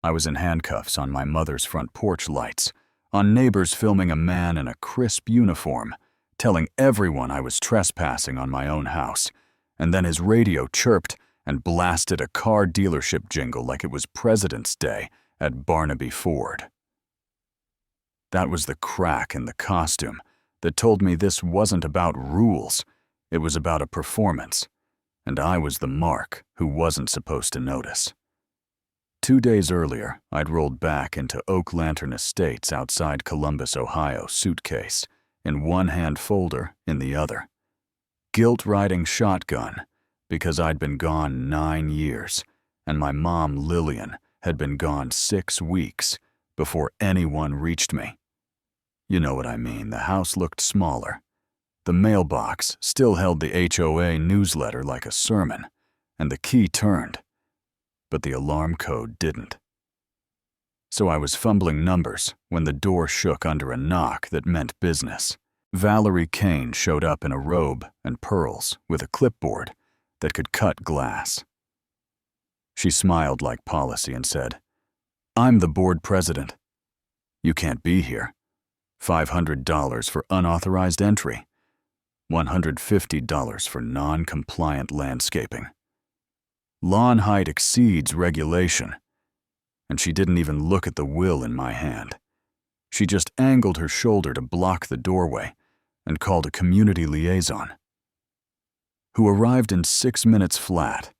I was in handcuffs on my mother's front porch lights, on neighbors filming a man in a crisp uniform, telling everyone I was trespassing on my own house, and then his radio chirped and blasted a car dealership jingle like it was President's Day at Barnaby Ford. That was the crack in the costume that told me this wasn't about rules, it was about a performance, and I was the mark who wasn't supposed to notice. 2 days earlier, I'd rolled back into Oak Lantern Estates outside Columbus, Ohio, suitcase, in one hand folder in the other. Guilt-riding shotgun, because I'd been gone 9 years, and my mom, Lillian, had been gone 6 weeks before anyone reached me. You know what I mean, the house looked smaller. The mailbox still held the HOA newsletter like a sermon, and the key turned, but the alarm code didn't. So I was fumbling numbers when the door shook under a knock that meant business. Valerie Kane showed up in a robe and pearls with a clipboard that could cut glass. She smiled like policy and said, "I'm the board president. You can't be here. $500 for unauthorized entry. $150 for non-compliant landscaping. Lawn height exceeds regulation." And she didn't even look at the will in my hand. She just angled her shoulder to block the doorway and called a community liaison, who arrived in 6 minutes flat.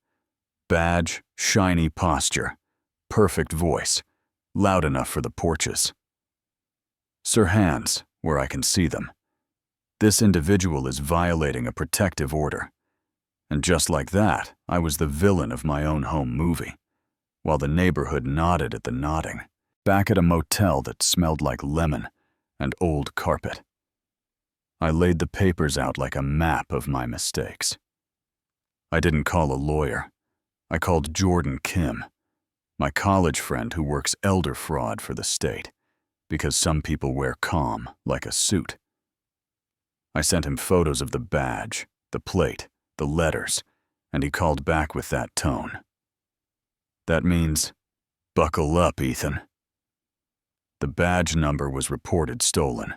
Badge, shiny posture, perfect voice, loud enough for the porches. "Sir Hands, where I can see them. This individual is violating a protective order." And just like that, I was the villain of my own home movie, while the neighborhood nodded at the nodding, back at a motel that smelled like lemon and old carpet. I laid the papers out like a map of my mistakes. I didn't call a lawyer. I called Jordan Kim, my college friend who works elder fraud for the state, because some people wear calm like a suit. I sent him photos of the badge, the plate, the letters, and he called back with that tone. That means, "Buckle up, Ethan." The badge number was reported stolen.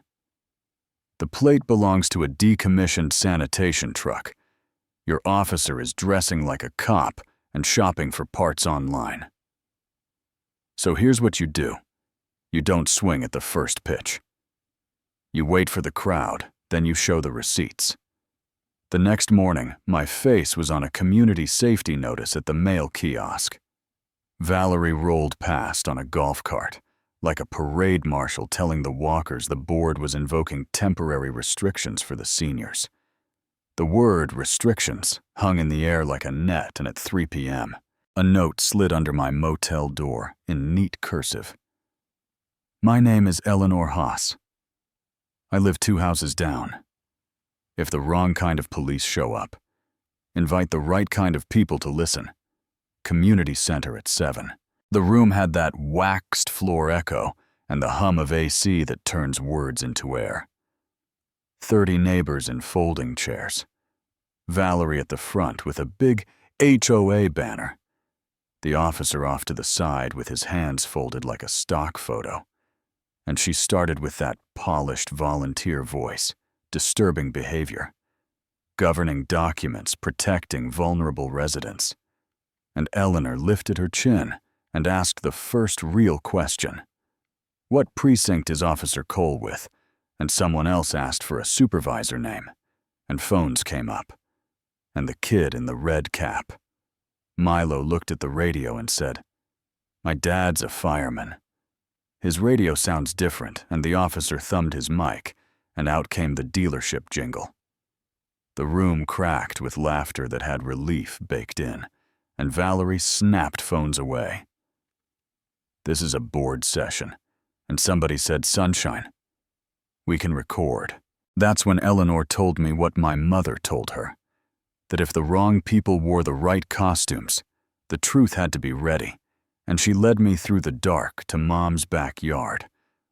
The plate belongs to a decommissioned sanitation truck. Your officer is dressing like a cop and shopping for parts online. So here's what you do. You don't swing at the first pitch. You wait for the crowd, then you show the receipts. The next morning, my face was on a community safety notice at the mail kiosk. Valerie rolled past on a golf cart, like a parade marshal telling the walkers the board was invoking temporary restrictions for the seniors. The word restrictions hung in the air like a net, and at 3 p.m., a note slid under my motel door in neat cursive. "My name is Eleanor Haas. I live 2 houses down. If the wrong kind of police show up, invite the right kind of people to listen. Community center at 7. The room had that waxed floor echo and the hum of AC that turns words into air. 30 neighbors in folding chairs. Valerie at the front with a big HOA banner. The officer off to the side with his hands folded like a stock photo. And she started with that polished volunteer voice, disturbing behavior, governing documents, protecting vulnerable residents. And Eleanor lifted her chin and asked the first real question. "What precinct is Officer Cole with?" And someone else asked for a supervisor name, and phones came up. And the kid in the red cap. Milo looked at the radio and said, "My dad's a fireman." His radio sounds different, and the officer thumbed his mic, and out came the dealership jingle. The room cracked with laughter that had relief baked in, and Valerie snapped phones away. "This is a board session," and somebody said, "Sunshine, we can record." That's when Eleanor told me what my mother told her, that if the wrong people wore the right costumes, the truth had to be ready, and she led me through the dark to Mom's backyard,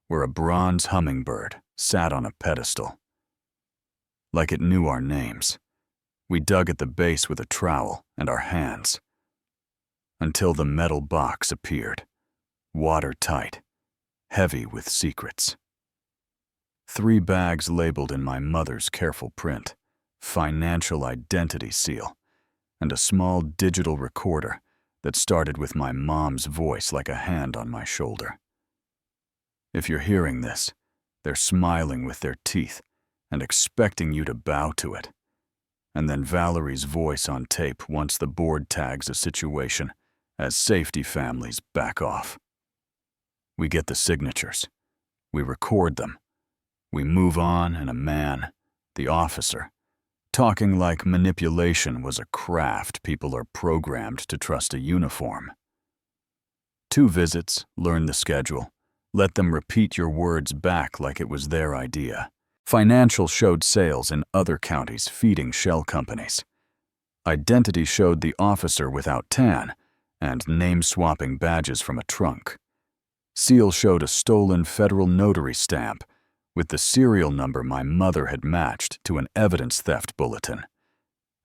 where a bronze hummingbird sat on a pedestal. Like it knew our names. We dug at the base with a trowel and our hands, until the metal box appeared, watertight, heavy with secrets. 3 bags labeled in my mother's careful print, financial identity seal, and a small digital recorder that started with my mom's voice like a hand on my shoulder. If you're hearing this, they're smiling with their teeth and expecting you to bow to it. And then Valerie's voice on tape once the board tags a situation as safety families back off. We get the signatures. We record them. We move on, and a man, the officer, talking like manipulation was a craft people are programmed to trust a uniform. 2 visits, learn the schedule. Let them repeat your words back like it was their idea. Financial showed sales in other counties feeding shell companies. Identity showed the officer without tan and name-swapping badges from a trunk. Seal showed a stolen federal notary stamp with the serial number my mother had matched to an evidence theft bulletin.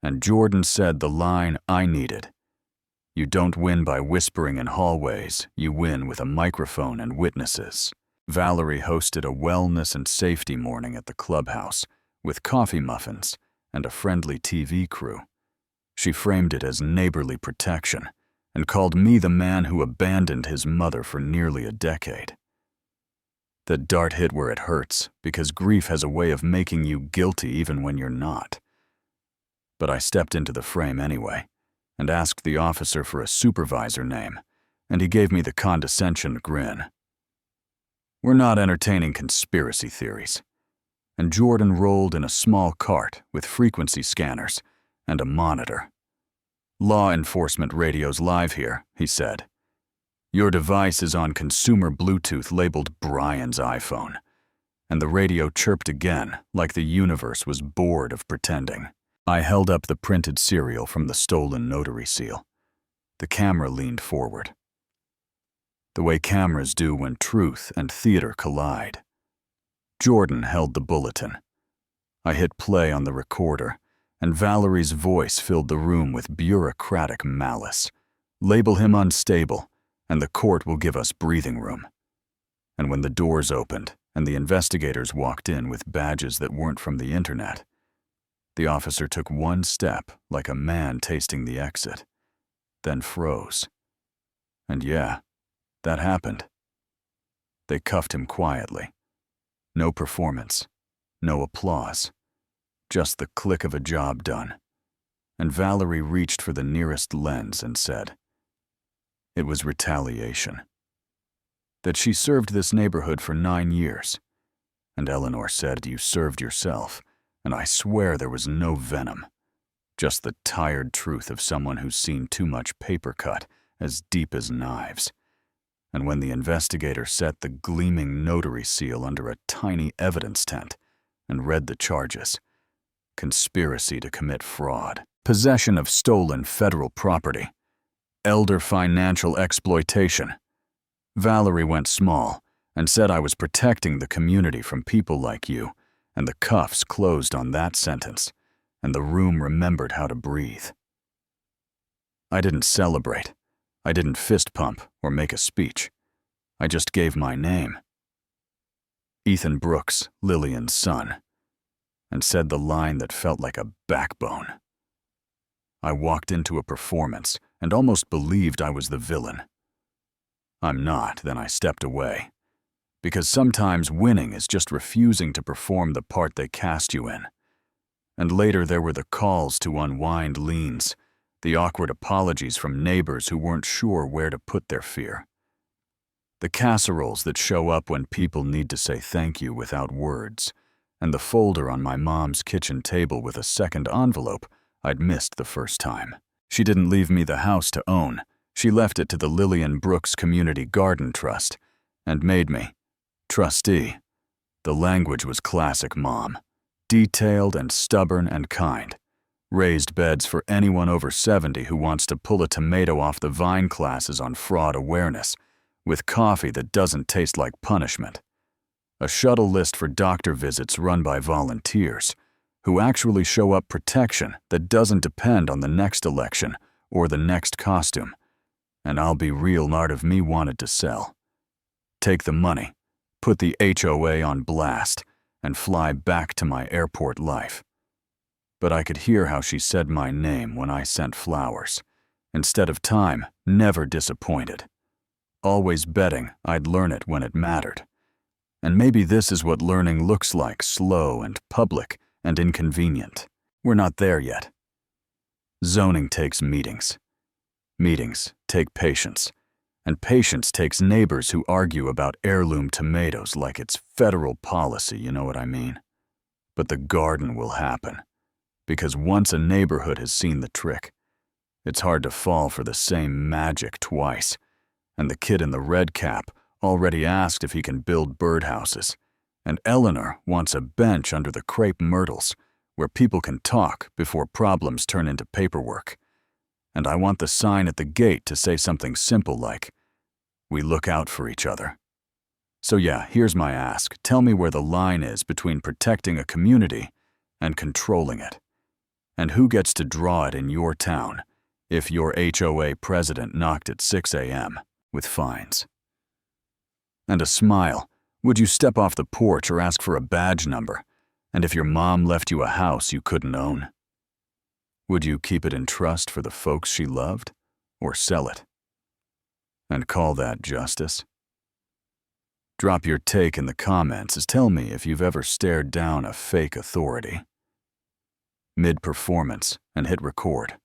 And Jordan said the line I needed. You don't win by whispering in hallways, you win with a microphone and witnesses. Valerie hosted a wellness and safety morning at the clubhouse with coffee muffins and a friendly TV crew. She framed it as neighborly protection and called me the man who abandoned his mother for nearly a decade. The dart hit where it hurts because grief has a way of making you guilty even when you're not. But I stepped into the frame anyway and asked the officer for a supervisor name, and he gave me the condescension grin. We're not entertaining conspiracy theories. And Jordan rolled in a small cart with frequency scanners and a monitor. Law enforcement radio's live here, he said. Your device is on consumer Bluetooth labeled Brian's iPhone. And the radio chirped again, like the universe was bored of pretending. I held up the printed serial from the stolen notary seal. The camera leaned forward. The way cameras do when truth and theater collide. Jordan held the bulletin. I hit play on the recorder, and Valerie's voice filled the room with bureaucratic malice. Label him unstable, and the court will give us breathing room. And when the doors opened and the investigators walked in with badges that weren't from the internet, the officer took one step like a man tasting the exit, then froze. And yeah, that happened. They cuffed him quietly. No performance, no applause, just the click of a job done. And Valerie reached for the nearest lens and said, it was retaliation. That she served this neighborhood for 9 years. And Eleanor said you served yourself, and I swear there was no venom. Just the tired truth of someone who's seen too much paper cut as deep as knives. And when the investigator set the gleaming notary seal under a tiny evidence tent and read the charges, conspiracy to commit fraud, possession of stolen federal property, elder financial exploitation, Valerie went small and said I was protecting the community from people like you, and the cuffs closed on that sentence, and the room remembered how to breathe. I didn't celebrate. I didn't fist pump or make a speech. I just gave my name. Ethan Brooks, Lillian's son, and said the line that felt like a backbone. I walked into a performance and almost believed I was the villain. I'm not, then I stepped away. Because sometimes winning is just refusing to perform the part they cast you in. And later there were the calls to unwind liens, the awkward apologies from neighbors who weren't sure where to put their fear. The casseroles that show up when people need to say thank you without words, and the folder on my mom's kitchen table with a second envelope I'd missed the first time. She didn't leave me the house to own. She left it to the Lillian Brooks Community Garden Trust and made me trustee. The language was classic mom, detailed and stubborn and kind. Raised beds for anyone over 70 who wants to pull a tomato off the vine classes on fraud awareness, with coffee that doesn't taste like punishment. A shuttle list for doctor visits run by volunteers, who actually show up protection that doesn't depend on the next election or the next costume. And I'll be real, part of me wanted to sell. take the money, put the HOA on blast, and fly back to my airport life. But I could hear how she said my name when I sent flowers. Instead of time, never disappointed. Always betting I'd learn it when it mattered. And maybe this is what learning looks like, slow and public and inconvenient. We're not there yet. Zoning takes meetings. Meetings take patience. And patience takes neighbors who argue about heirloom tomatoes like it's federal policy, you know what I mean? But the garden will happen. Because once a neighborhood has seen the trick, it's hard to fall for the same magic twice. And the kid in the red cap already asked if he can build birdhouses. And Eleanor wants a bench under the crepe myrtles where people can talk before problems turn into paperwork. And I want the sign at the gate to say something simple like, "We look out for each other." So yeah, here's my ask. Tell me where the line is between protecting a community and controlling it. And who gets to draw it in your town if your HOA president knocked at 6 a.m. with fines? And a smile. Would you step off the porch or ask for a badge number? And if your mom left you a house you couldn't own? Would you keep it in trust for the folks she loved, or sell it? And call that justice? Drop your take in the comments and tell me if you've ever stared down a fake authority. Mid-performance and hit record.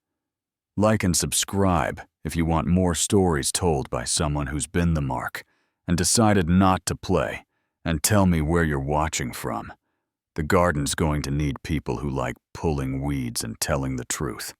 Like and subscribe if you want more stories told by someone who's been the mark and decided not to play, and tell me where you're watching from. The garden's going to need people who like pulling weeds and telling the truth.